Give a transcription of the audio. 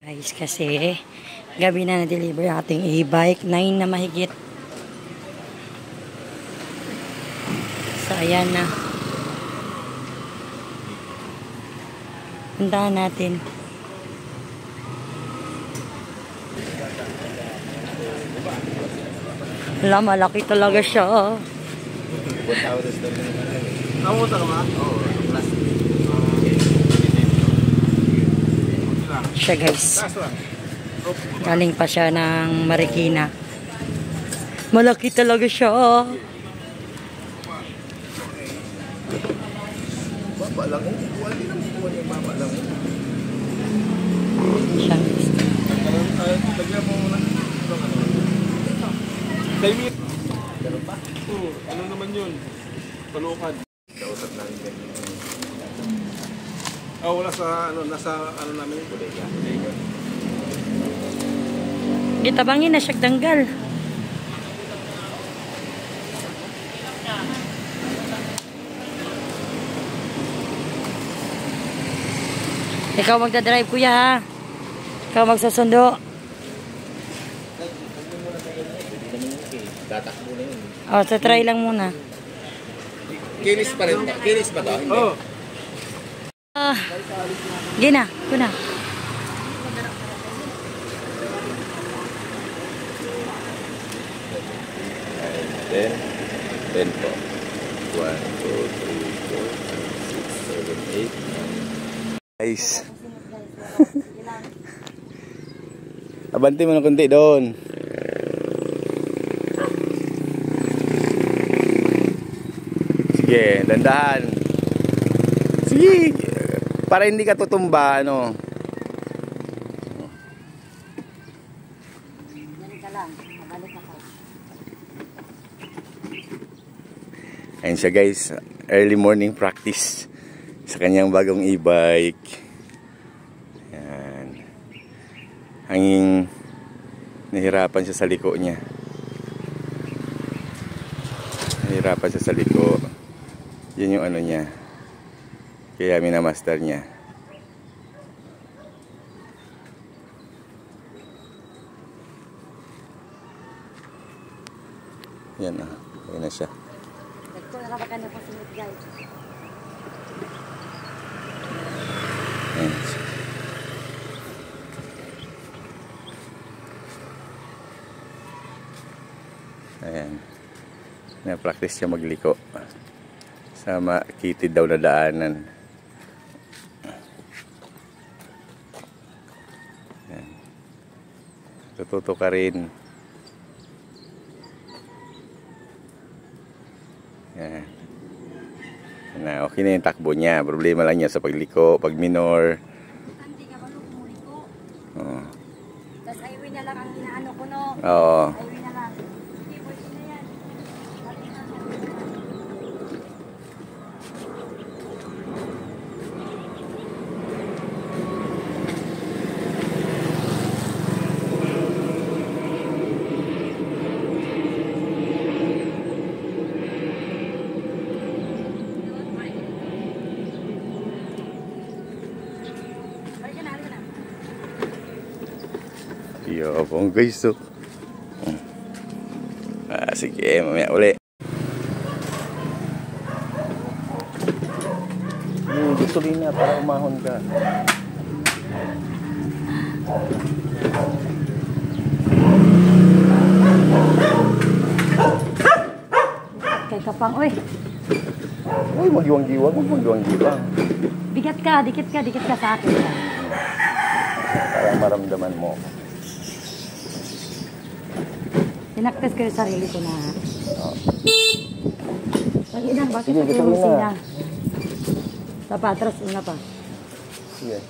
Guys, kasi gabi na na-deliver yung ating e-bike. 9 na mahigit. So, ayan na. Puntahan natin. Wala, malaki talaga siya. Siya guys. Galing pa siya ng Marikina. Malaki talaga siya. Baba lang. Hindi lang buwan yung baba lang. Siya guys. Lagyan mo muna. Timing. Ganun pa? Oo. Ano naman yun? Palukan. Kausap namin ganyan. Wala sa ano, nasa ano namin yung bodega. Gitabangin na siya danggal. Ikaw magdadrive kuya ha. Ikaw magsasundo. Tatakbo na yun. O, try lang muna. Kinis pa rin. Kinis ba ito? Oo. Gina, kuna. Ten po. 1, 2, 3, 4, 5, 6, 7, 8, 9. Guys. Abanti mo na kunti doon. Sige, dandahan. Sige. Para hindi ka tutumba, ano. Ayun siya guys, early morning practice sa kanyang bagong e-bike. Ayan. Hanging nahirapan siya sa liko niya. Nahirapan siya sa liko. Yan yung ano niya. Kaya minamaster niya. Yan na. Ayan na siya. Ayan siya. Ayan. Na-practice siya magliko. Sa makitid daw na daanan. Ayan. Tututo ka rin. Ayan. Na, okay na yung takbo niya. Problema lang niya sa pagliko, pag minor. Hindi ka ba kumuliko? Oo. Tapos highway na lang ang inaano ko no. Oo. Highway na lang. Hindi, pwede na yan. Yo, pong guys to. Sige, mamaya uli. Gusto rin na para umahon ka. Kay kapang, oy. Uy, magiwang-giwang, magiwang-giwang. Dikit ka sa akin. Para maramdaman mo. Tinaktas ko yung sarili ko na. Pag-inang, bakit Sige, sa gusto mo na. Papatras, una pa. Sige.